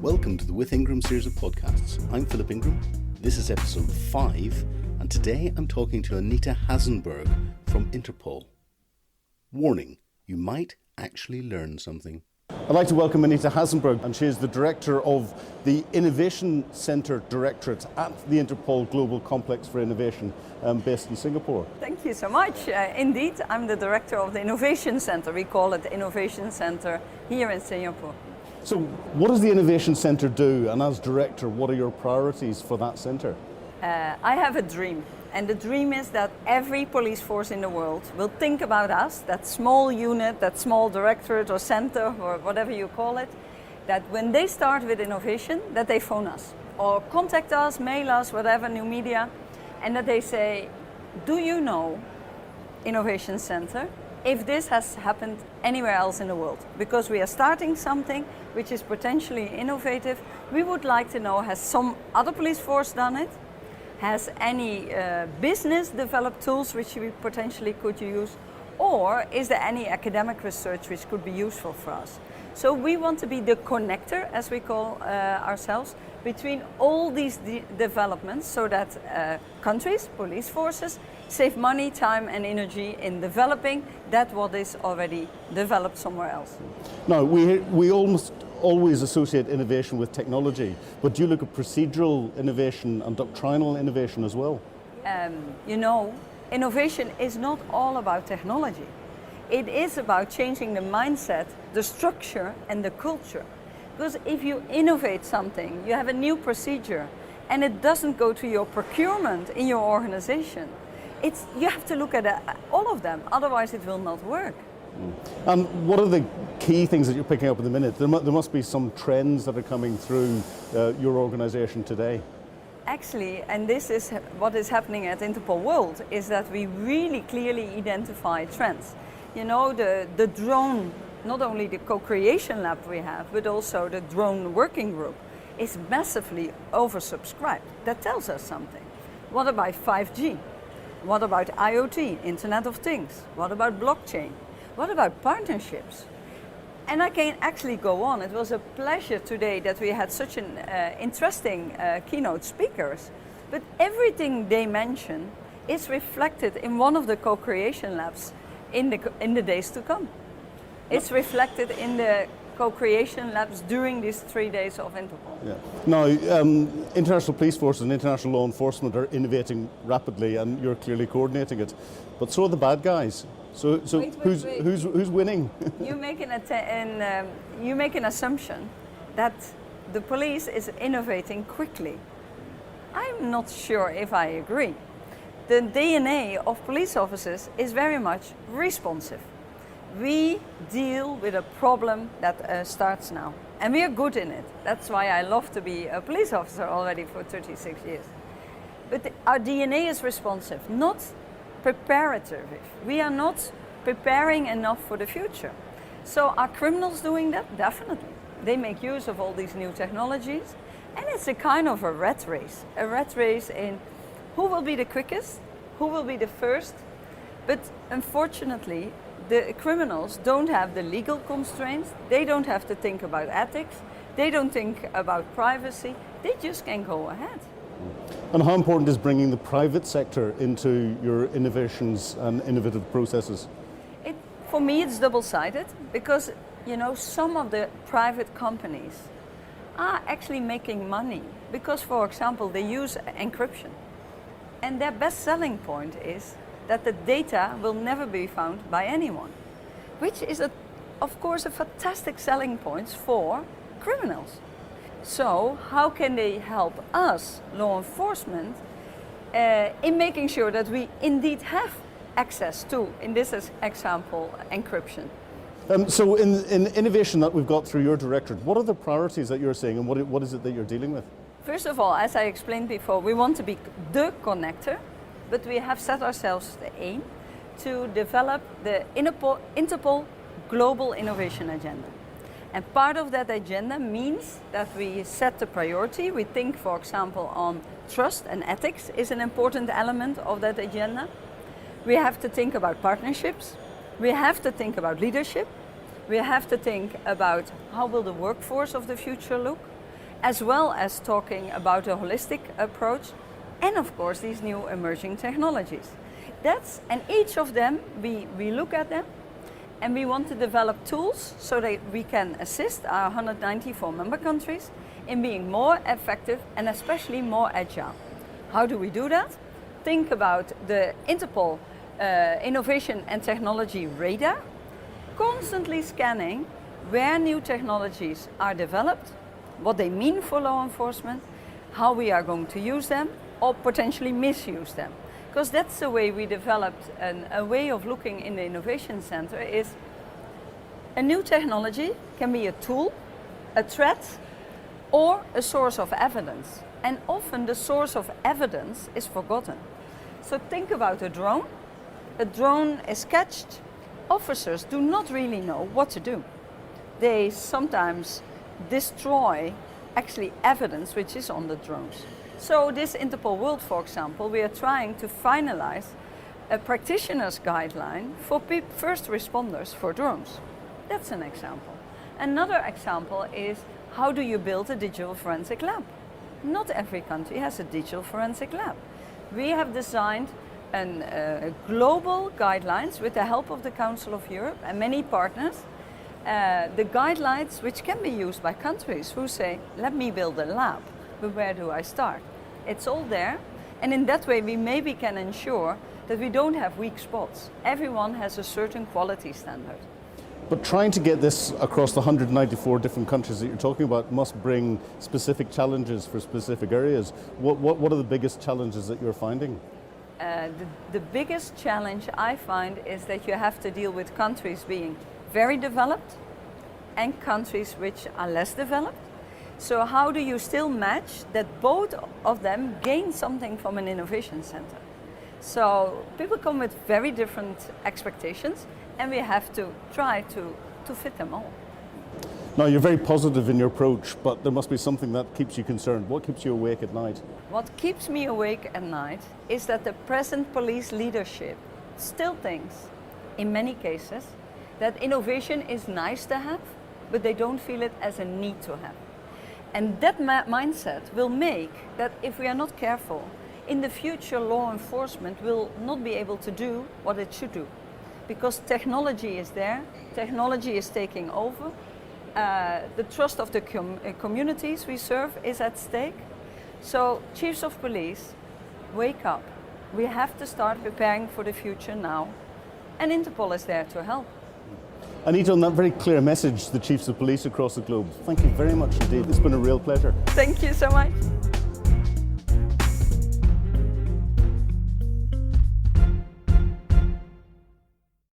Welcome to the With Ingram series of podcasts. I'm Philip Ingram. This is episode 5, and today I'm talking to Anita Hazenberg from Interpol. Warning, you might actually learn something. I'd like to welcome Anita Hazenberg, and she is the Director of the Innovation Centre Directorate at the Interpol Global Complex for Innovation, based in Singapore. Thank you so much. Indeed, I'm the Director of the Innovation Centre. We call it the Innovation Centre here in Singapore. So what does the Innovation Centre do, and as Director, what are your priorities for that centre? I have a dream, and the dream is that every police force in the world will think about us, that small unit, that small directorate or centre or whatever you call it, that when they start with innovation, that they phone us or contact us, mail us, whatever, new media, and that they say, do you know Innovation Centre? If this has happened anywhere else in the world, because we are starting something which is potentially innovative, we would like to know, has some other police force done it? Has any business developed tools which we potentially could use? Or is there any academic research which could be useful for us? So we want to be the connector, as we call ourselves, between all these developments so that countries, police forces, save money, time and energy in developing that what is already developed somewhere else. Now, we almost always associate innovation with technology, but do you look at procedural innovation and doctrinal innovation as well? Innovation is not all about technology. It is about changing the mindset, the structure and the culture. Because if you innovate something, you have a new procedure and it doesn't go to your procurement in your organization, you have to look at all of them, otherwise it will not work. And what are the key things that you're picking up at the minute? There must be some trends that are coming through your organisation today. Actually, and this is what is happening at Interpol World, is that we really clearly identify trends. You know, the drone, not only the co-creation lab we have, but also the drone working group is massively oversubscribed. That tells us something. What about 5G? What about IoT, Internet of Things? What about blockchain? What about partnerships? And I can actually go on. It was a pleasure today that we had such an interesting keynote speakers. But everything they mention is reflected in one of the co-creation labs in the days to come. It's reflected in the co-creation labs during these 3 days of Interpol. Yeah. Now, international police forces and international law enforcement are innovating rapidly, and you're clearly coordinating it. But so are the bad guys. So wait. Who's winning? You make an assumption that the police is innovating quickly. I'm not sure if I agree. The DNA of police officers is very much responsive. We deal with a problem that starts now, and we are good in it. That's why I love to be a police officer already for 36 years. But our DNA is responsive, not preparative. We are not preparing enough for the future. So are criminals doing that? Definitely. They make use of all these new technologies, and it's a kind of a rat race in who will be the quickest, who will be the first. But unfortunately, the criminals don't have the legal constraints, they don't have to think about ethics, they don't think about privacy, they just can go ahead. And how important is bringing the private sector into your innovations and innovative processes? For me, it's double-sided, because some of the private companies are actually making money because, for example, they use encryption. And their best selling point is that the data will never be found by anyone, which is, of course, a fantastic selling point for criminals. So how can they help us, law enforcement, in making sure that we indeed have access to, in this example, encryption? So in innovation that we've got through your directorate, what are the priorities that you're seeing, and what is it that you're dealing with? First of all, as I explained before, we want to be the connector, but we have set ourselves the aim to develop the Interpol Global Innovation Agenda. And part of that agenda means that we set the priority. We think, for example, on trust and ethics is an important element of that agenda. We have to think about partnerships. We have to think about leadership. We have to think about how will the workforce of the future look. as well as talking about a holistic approach, and of course these new emerging technologies. And each of them, we look at them, and we want to develop tools so that we can assist our 194 member countries in being more effective and especially more agile. How do we do that? Think about the Interpol Innovation and Technology Radar, constantly scanning where new technologies are developed, what they mean for law enforcement, how we are going to use them or potentially misuse them. Because that's the way we developed a way of looking in the Innovation Center is a new technology can be a tool, a threat, or a source of evidence. And often the source of evidence is forgotten. So think about a drone. A drone is catched. Officers do not really know what to do. They sometimes destroy actually evidence which is on the drones. So this Interpol World, for example, we are trying to finalize a practitioner's guideline for first responders for drones. That's an example. Another example is how do you build a digital forensic lab? Not every country has a digital forensic lab. We have designed global guidelines with the help of the Council of Europe and many partners. The guidelines which can be used by countries who say, let me build a lab, but where do I start? It's all there, and in that way we maybe can ensure that we don't have weak spots. Everyone has a certain quality standard. But trying to get this across the 194 different countries that you're talking about must bring specific challenges for specific areas. What are the biggest challenges that you're finding? The biggest challenge I find is that you have to deal with countries being very developed and countries which are less developed. So how do you still match that both of them gain something from an innovation center? So people come with very different expectations, and we have to try to fit them all. Now, you're very positive in your approach, but there must be something that keeps you concerned. What keeps you awake at night? What keeps me awake at night is that the present police leadership still thinks, in many cases, that innovation is nice to have, but they don't feel it as a need to have. And that mindset will make that if we are not careful, in the future law enforcement will not be able to do what it should do. Because technology is there, technology is taking over, the trust of the communities we serve is at stake. So chiefs of police, wake up. We have to start preparing for the future now, and Interpol is there to help. Anita, on that very clear message to the chiefs of police across the globe, thank you very much indeed. It's been a real pleasure. Thank you so much.